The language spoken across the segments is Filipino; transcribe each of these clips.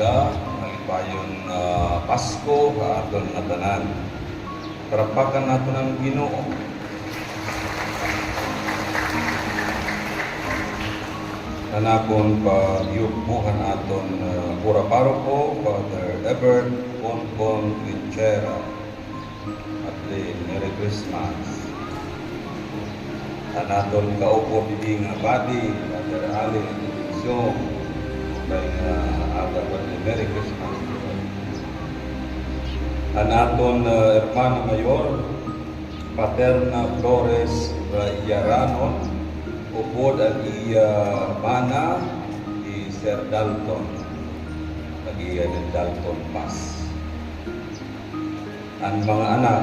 umaga, malipayon Pasko, aton nga tanan. Tarapakan nato ng Ginoo. Nanakon pag-iupuhan aton pura paroko, Father Ebert Poncon Quinchera. At Merry Christmas. Anaton kaupo didi nga badi, Father Ali, so kay aga pa ni Merry Christmas. Anaton Hermano Mayor, Paterna Flores Yaranon, upod ang iya mana di Sir Dalton, lagi ng Dalton Pass. Ang mga anak,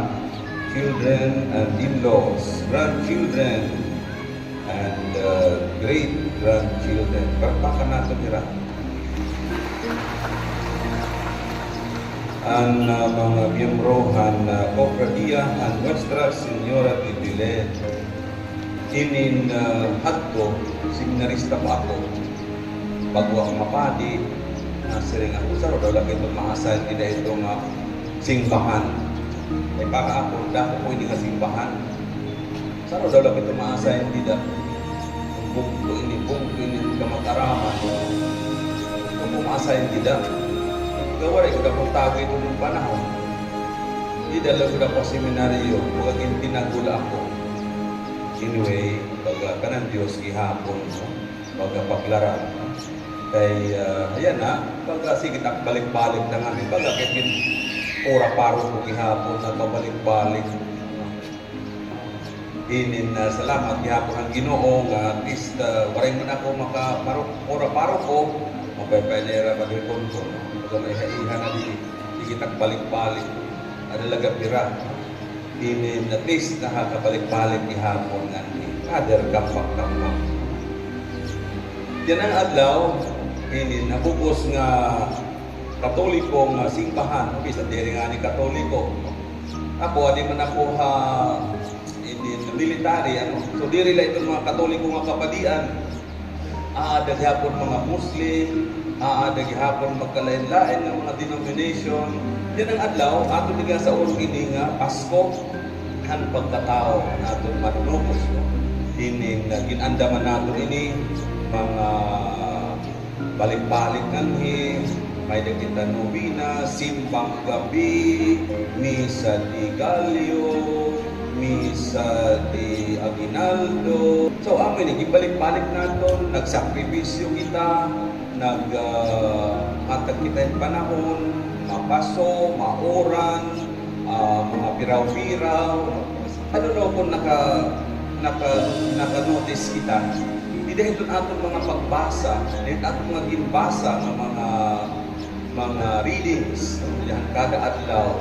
children and in-laws, grandchildren, and great-grandchildren. Perpakan nato nila. Ang mga miyembrohan na Cofradia and Nuestra Señora de Belén. Inin hadto, seminarista pa ako. Bago ako mapadi, siring ako sa daw lagi itong maasahan kita itong simbahan. Ay para ako, dako ko hindi ka simbahan. Saan daw lang ito maasahin tidak? Bungko ini kamataraman. Kung maasahin tidak, gawari ko na kung tago ito ng panahon. Hindi dala ko na po seminaryo, pagkaging pinagula ako. Anyway, baga kanang Diyos gihapon, baga paklaran. Kay, ayan na, baga sige balik-balik na nga, baga kaya pura paro ko gihapon na pabalik-balik. Inin salamat gihapon ang Ginoo nga at least waray man ako pura paro ko mapapalera pa din ko baga may haihan na di kita balik-balik adalaga pira. Inin at least nakakabalik-balik gihapon nga ni Father Kampak-Kampak. Yan ang adlaw, inin nabugos nga Katolikong simbahan, okay, sa diri nga ni Katoliko. Ako, di man ako in military, ano? So diri lang itong mga Katoliko nga kapadian. Daghapon mga Muslim, daghapon magkalain-lain ng mga denomination. Yan ang adlaw, ato diga sa urong ini nga Pasko, ang pagkatao naton manunubos. Ini ginandaman nato ini mga balik-balik nanghi. May kita novena, simbang gabi, misa di Galio, misa di Aguinaldo. So, amin, ibalik-balik natin, nagsakripisyo kita, naghatag kita yung panahon, mapaso, mauran, mga piraw-piraw. Ano daw kung naka-notice kita? Hindi dahil doon atong mga pagbasa, dahil atong mga ginbasa ng mga readings, yan, kada adlaw.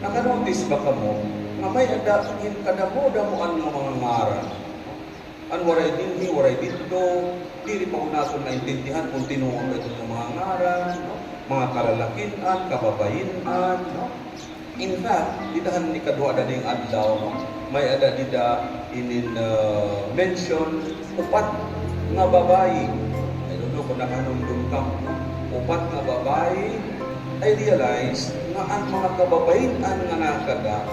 Nakanotice ba ka mo, nga may adapin kada mo ang mga ngaran. Ang waray dinhi, waray dito, dili pa ko natin naintindihan kung tinuon ba ito ng mga ngaran, no? Mga kalalakinan, kababayinan. No? In fact, ditahan ni kadwa na ng adlaw, no? May ada dida mention, upat nga babayi. I don't know kung nakanundong ka, no? Upat nga babae, I realize na ang mga kababayinan nga nakada,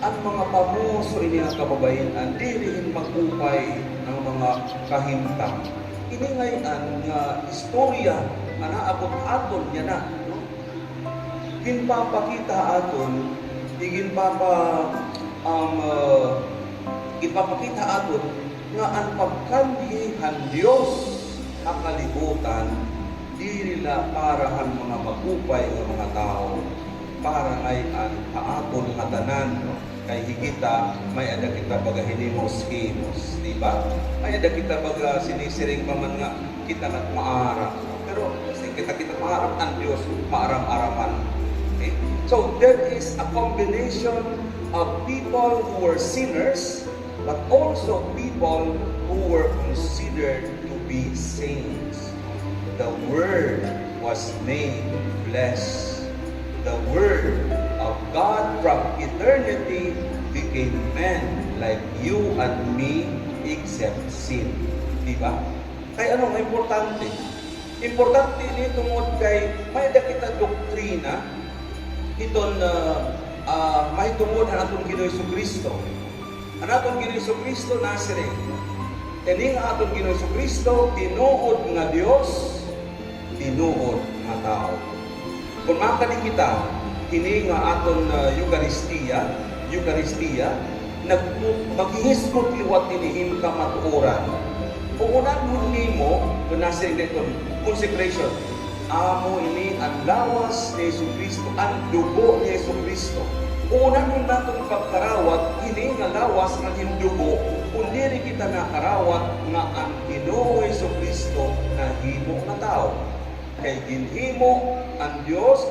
ang mga pamuso ini nga kababayinan, dilihin magupay ng mga kahintang. Ini ngayon nga istorya nga naabot aton niya na. No? Ginpapakita aton, ginpapakita aton nga ang pagkanhihan Diyos ang kalibutan di nila parahan mga magupay ng mga tao para ngayon kaapon nga tanan, no? Kay higita may ada kita baga hinimos-himos, di ba? May ada kita baga sinisiring pa man nga kita nat maarap, no? Pero kasi kita maarap ang Diyos maaram-araman. Okay? So there is a combination of people who were sinners but also people who were considered to be saints. The Word was made flesh. The Word of God from eternity became man like you and me except sin. Diba? Kaya anong importante? Importante ni tungod kay may doktrina, iton mahitungod ang atong Ginoo Jesucristo. Ang atong Ginoo Jesucristo nasire. Kani nga atong Ginoo Jesucristo tinuod nga Dios, tinuod nga tao. Kung makani kita kini nga aton Eucharistia, maghihisgot liwat ini ka matuoran. Kung unan nimo kung nasire dito consecration, amo ini ang lawas ni Jesucristo, ang dugo ni Jesucristo. Una nun natong pagkarawat, ini nga lawas ng hindugo, kung diri kita nakarawat nga ang Ginoo Jesucristo na himo nga tao. Kay ginhimo ang Dios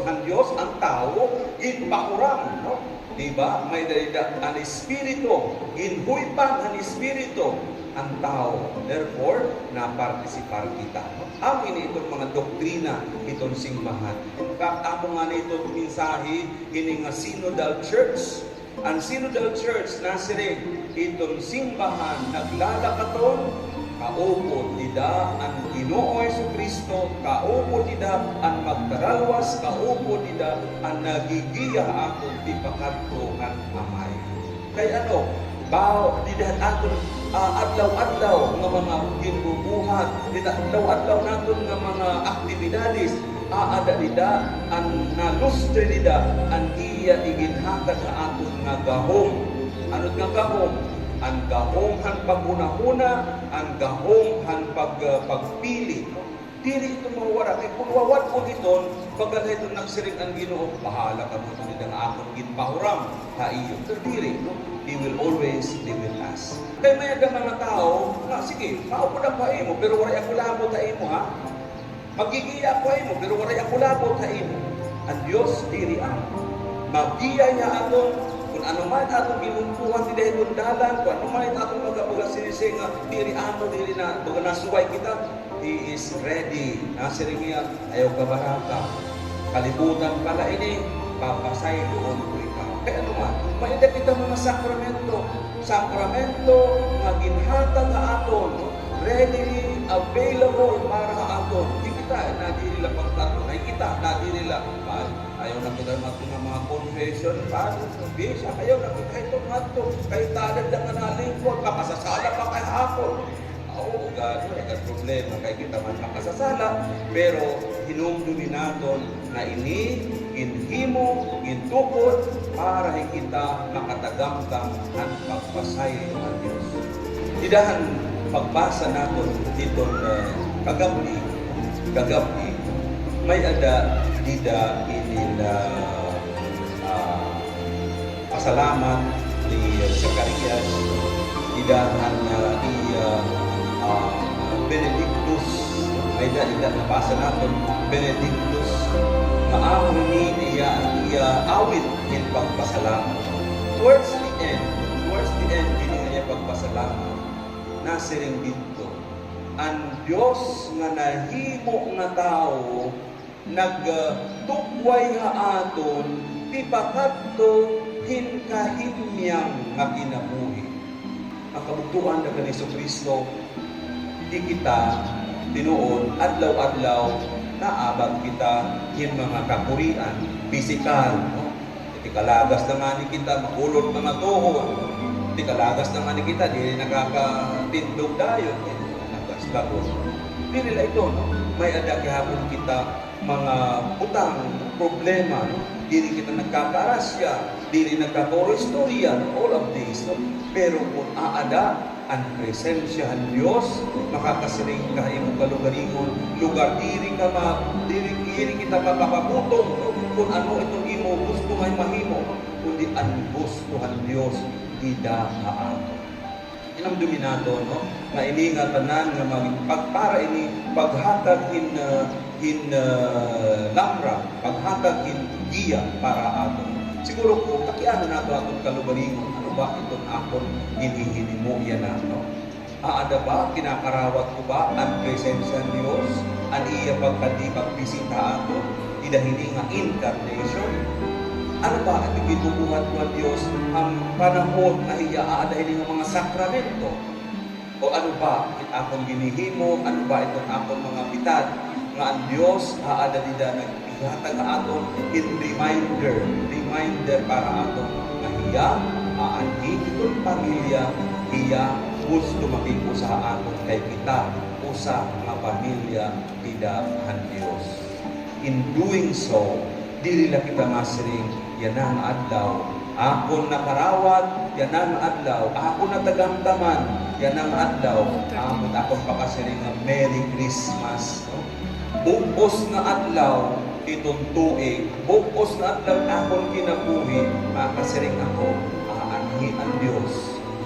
ang tao, ginpakuram, no? Diba? May dalida ang Espiritu, ginhuipan ang Espiritu ang tao. Therefore, na-participar kita. Ang ini itong mga doktrina, itong simbahan. In fact, ako nga na itong mensahe, ini nga Synodal Church. Ang Synodal Church, nasire, itong simbahan, naglalakaton, kaupod ida ang Ginoo Jesucristo, kaupod ida ang magdaralwas, kaupod ida ang nagigiya akong tipakadtuhan amay. Kaya ano, didahan aton adlaw-adlaw nga mga ginbubuhat, adlaw-adlaw naton nga mga aktibidades, ada dida ang nalustre dida ang iya iginhatag sa aton nga gahom. Ano nga gahom? Ang gahom han paghuna-huna, ang gahom han pagpili. Dili ito mawara. Kaya kung wawat ko dito, pagka ito nagsiring ang Ginoo, bahala ka mo ito ng akong ginpahuram ha iyo. Pero dili, no? They will always, they will ask. Kaya may aga mga tao, na sige, maupo na pa mo, pero waray ako labot ha imo, ha? Magigiya ako imo, pero waray ako labot ha imo. Ang Diyos, dili ang magiya niya aton, kung ano man atong ginumpuhan ti dahil dalan, kung ano man atong magabaga sinising, dili na, baga nasuway kita, He is ready. Nasiring niya, ayaw kabaraka. Kalibutan pala ini, papasay doon ko ikaw. Kaya ano man, maida kita mga sakramento, nga ginhatag nga aton, readily available para aton. Di kita, nadiri lang pagtato. Ay kita, nadiri lang. Ayaw na kita mga confession, paano? Bisa, ayaw na kita itong mato. Kayo talad na nga nalingkod, kapasasala pa kay hapon. Oo, gano'n, problema kay kita man makasasala, pero hinumdumi naton na ini, ginhimo, gintukod, para kita makatagamtam ang pagpasay ng Diyos. Idahan pagbasa naton dito kagabi, may ada dida inila pasalamat ni Zacarias, idahan Benedictus, may dahil nabasa natin, Benedictus, maamon ni iya awit ng pagpasalamat. Towards the end, hindi niya pagpasalamat, nasiring dito, ang Diyos nga nahimo nga tao, nagtukway nga aton, pipakadto hinkahimyang nga kinabuhi. Ang kabugtuan na Kristo Kristo, di kita tinuod, adlaw-adlaw, naabag kita yung mga kakurian, pisikal, no? Di kalagas na nga ni kita, makulot mga tuhod, di kalagas na nga ni kita, di nakakatindog tayo, nagkaslagos. Di nila ito, no? May ada kihapon kita mga utang, problema, no? Di kita nagkakarasya, di nagkakoristorya, all of this, no? Pero kung aada ang presensya ng Diyos, makakasiring ka imong kalugaringon, lugar diri kita mapapaputong, no? Kung ano itong imo gusto ngay mahimo, kundi ang gusto ng Diyos idaan. Inang dominato, no? Na ini nga tanan nga pagpara ini paghatag lamra, paghatag giya para aton. Siguro ko kakiano nato atong kalugaringon, ano ba itong akon hinihini mo yan nato? Aada ba, kinakarawat ko ba ang presensya ng Diyos? Ang iya pagkatipag-bisita ato? Idahini nga incarnation? Ano ba ang ibinubuhat mo ang Diyos ang panahon na iya aadahin ng mga sakramento? O ano ba akong ginihimo? Ano ba itong akong mga bitad? Nga nga ang Dios aadalida nagpihatag aton in reminder para aton nga hiya aanhi itong pamilya hiya gusto maging usa aton kay kita usa nga pamilya tidahan Dios. In doing so, dili lang kita masiring yanang adlaw akon nakarawat, yanang adlaw akon natagamdaman, yanang adlaw amon akon pakasiring nga Merry Christmas. No? Bukos na adlaw itong tuig, bukos na adlaw akon kinabuhi, makasiring ako aanhi ang Dios,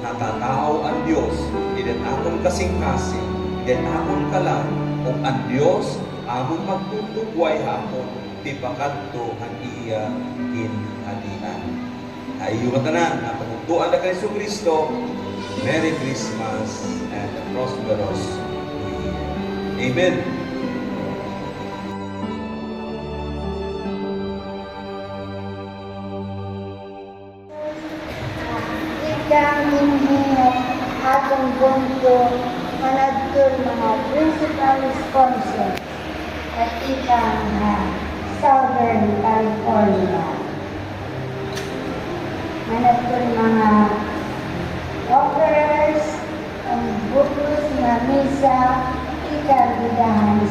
natatao ang Dios, ilan akon kasing-kasing, ilan akon kalan, kung ang Dios amon magtutugway hapon, tipakadto ang iya kinhalian. Ayo matanan, napagugtuan na kay Kristo. Merry Christmas and a prosperous New Year. Amen. Ikang hinihingap atong bunto manadtol mga principal sponsor at ikang Southern California. Manadtol mga offers ang butos na misa ikang bidahan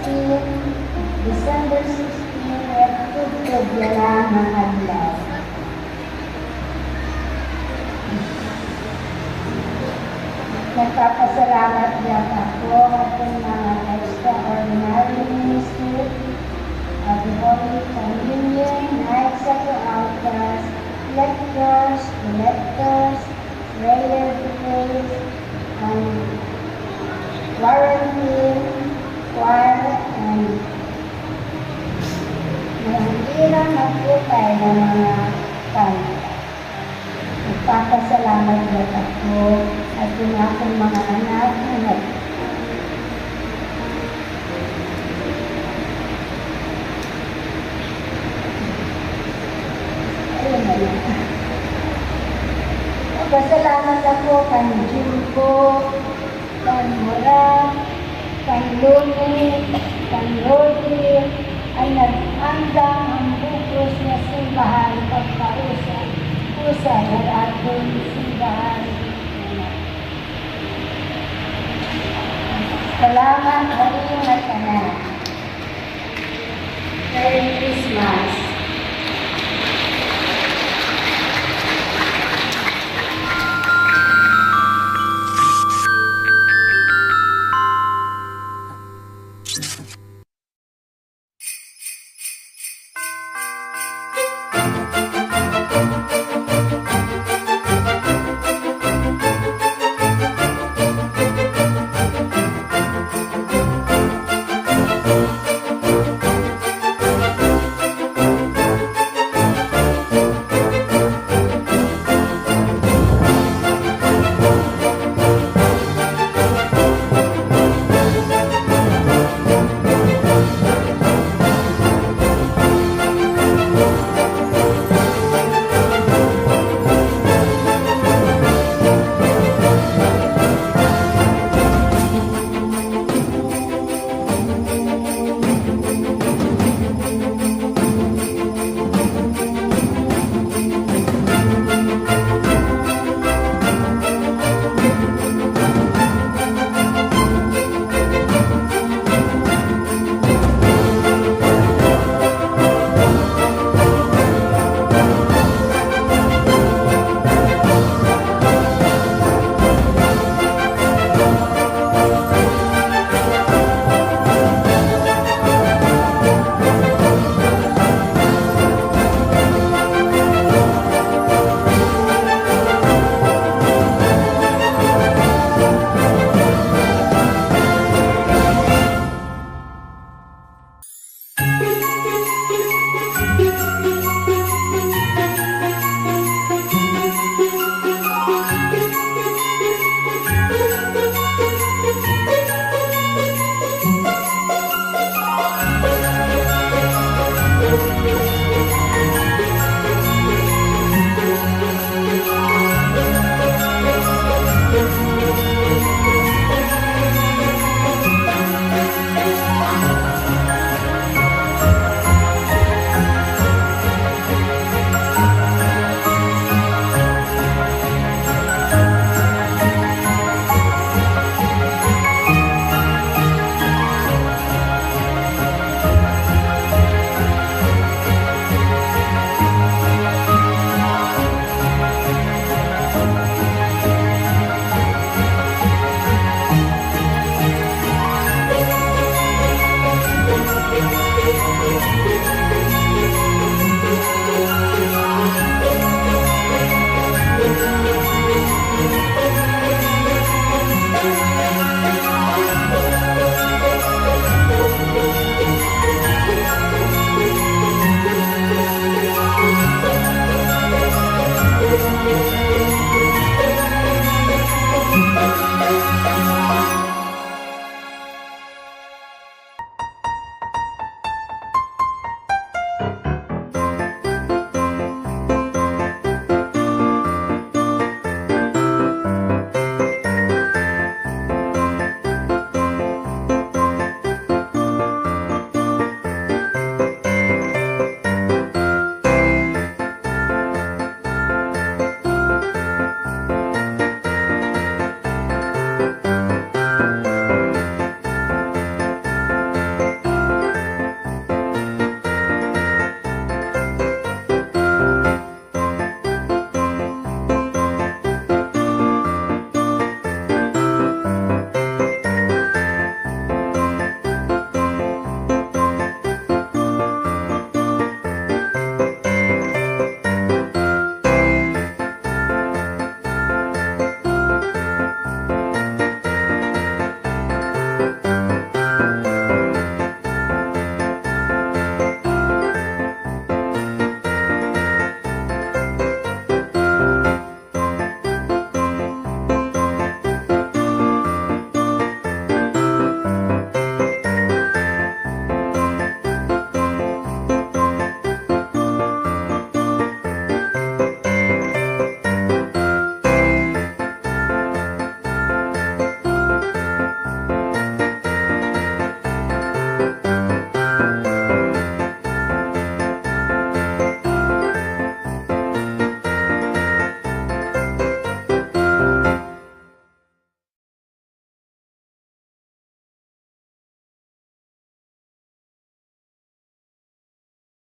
16 December 16 at tugtog lang ang adlaw. Nagpapasalamat din ako at mga extraordinary ministry of the Holy Communion, Knights of the Altars, lectors, collectors, prayer praise, and warranty, choir, and mahirang magkutay ng mga kanta. Nagpapasalamat din ako at yung aking mga anak na ayun na yun. Pasalamat ako kay Jimbo, kay Mora, kay Luni, kay Rodi, ay nag-andang ang bukos na simbahan pagkausa. Usa ng ating simbahan. Salamat sa inyong tanan. Merry Christmas.